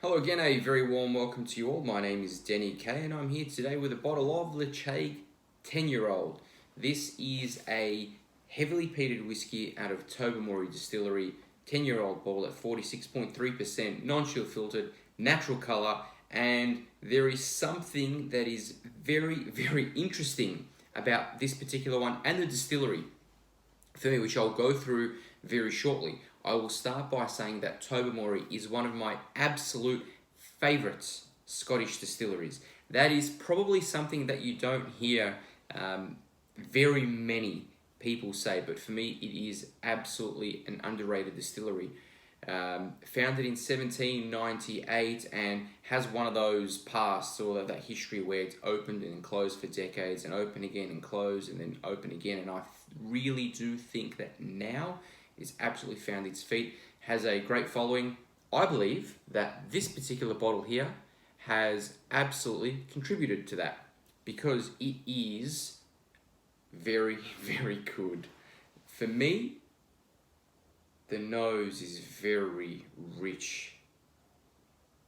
Hello again, a very warm welcome to you all. My name is Deni Kay and I'm here today with a bottle of Ledaig 10-year-old. This is a heavily peated whiskey out of Tobermory Distillery, 10-year-old bottle at 46.3%, non-chill filtered, natural colour, and there is something that is very interesting about this particular one and the distillery for me, which I'll go through very shortly. I will start by saying that Tobermory is one of my absolute favourite Scottish distilleries. That is probably something that you don't hear very many people say, but for me it is absolutely an underrated distillery. Founded in 1798 and has one of those pasts or that history where it's opened and closed for decades and open again and closed and then open again, and I really do think that now it's absolutely found its feet, has a great following. I believe that this particular bottle here has absolutely contributed to that because it is very good. For me, the nose is very rich.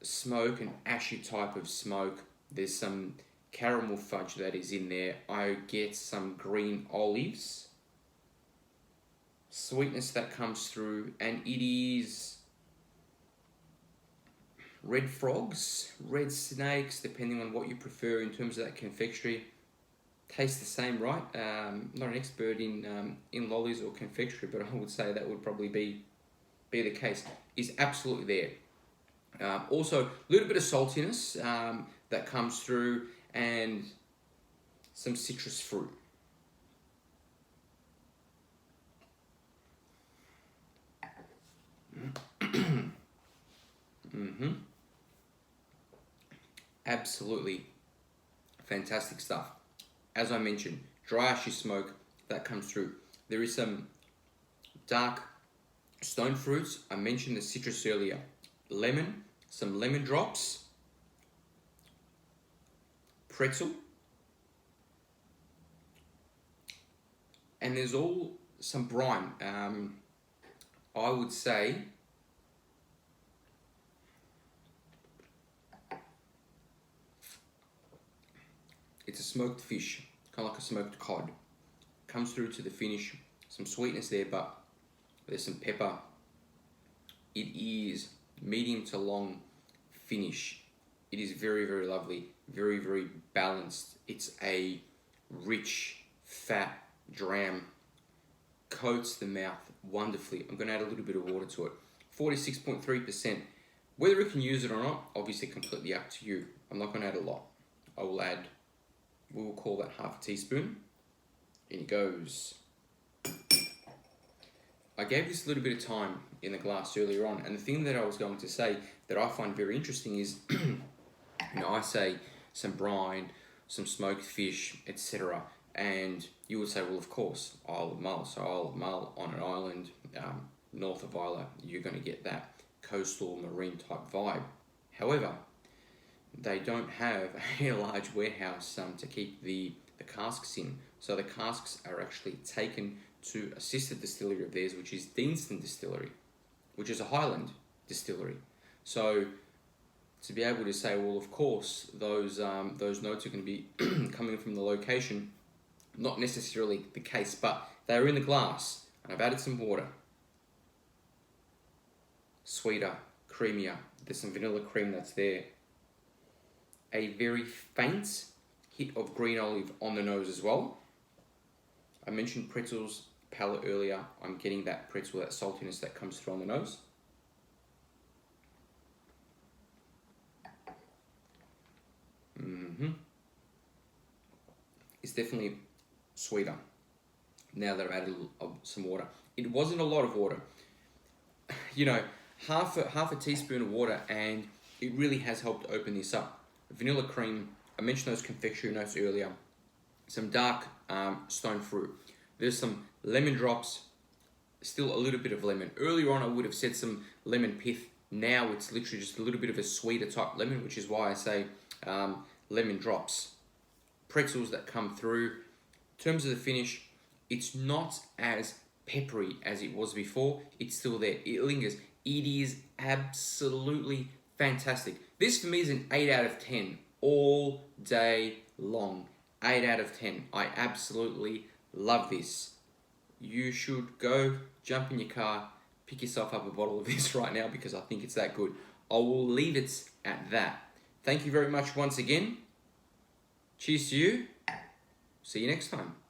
Smoke, an ashy type of smoke. There's some caramel fudge that is in there. I get some green olives. Sweetness that comes through, and it is red frogs, red snakes, depending on what you prefer in terms of that confectionery. Tastes the same, right? Not an expert in lollies or confectionery, but I would say that would probably be the case. Is absolutely there. Also, a little bit of saltiness that comes through, and some citrus fruit. Absolutely fantastic stuff. As I mentioned, dry ashy smoke that comes through. There is some dark stone fruits. I mentioned the citrus earlier. Lemon, some lemon drops, pretzel, and there's all some brine. I would say it's a smoked fish, kind of like a smoked cod. Comes through to the finish, some sweetness there, but there's some pepper. It is medium to long finish. It is very lovely, very balanced. It's a rich, fat dram. Coats the mouth wonderfully. I'm going to add a little bit of water to it. 46.3%. Whether you can use it or not, obviously completely up to you. I'm not going to add a lot. I will add, we will call that half a teaspoon. In it goes. I gave this a little bit of time in the glass earlier on, and the thing that I was going to say that I find very interesting is, I say some brine, some smoked fish, etc. And you would say, well, of course, Isle of Mull. So Isle of Mull on an island north of Islay, you're going to get that coastal marine type vibe. However, they don't have a large warehouse to keep the casks in. So the casks are actually taken to a sister distillery of theirs, which is Deanston Distillery, which is a Highland distillery. So to be able to say, well, of course, those notes are going to be coming from the location, not necessarily the case, but they're in the glass, and I've added some water. Sweeter, creamier. There's some vanilla cream that's there. A very faint hit of green olive on the nose as well. I mentioned pretzels palate earlier. I'm getting that pretzel, that saltiness that comes through on the nose. It's definitely sweeter now that I've added some water. It wasn't a lot of water. Half a teaspoon of water, and it really has helped open this up. Vanilla cream, I mentioned those confectionery notes earlier. Some dark stone fruit. There's some lemon drops, still a little bit of lemon. Earlier on I would have said some lemon pith. Now it's literally just a little bit of a sweeter type lemon, which is why I say lemon drops. Pretzels that come through. In terms of the finish, it's not as peppery as it was before. It's still there. It lingers. It is absolutely fantastic. This for me is an 8 out of 10 all day long. 8 out of 10. I absolutely love this. You should go jump in your car, pick yourself up a bottle of this right now because I think it's that good. I will leave it at that. Thank you very much once again. Cheers to you. See you next time.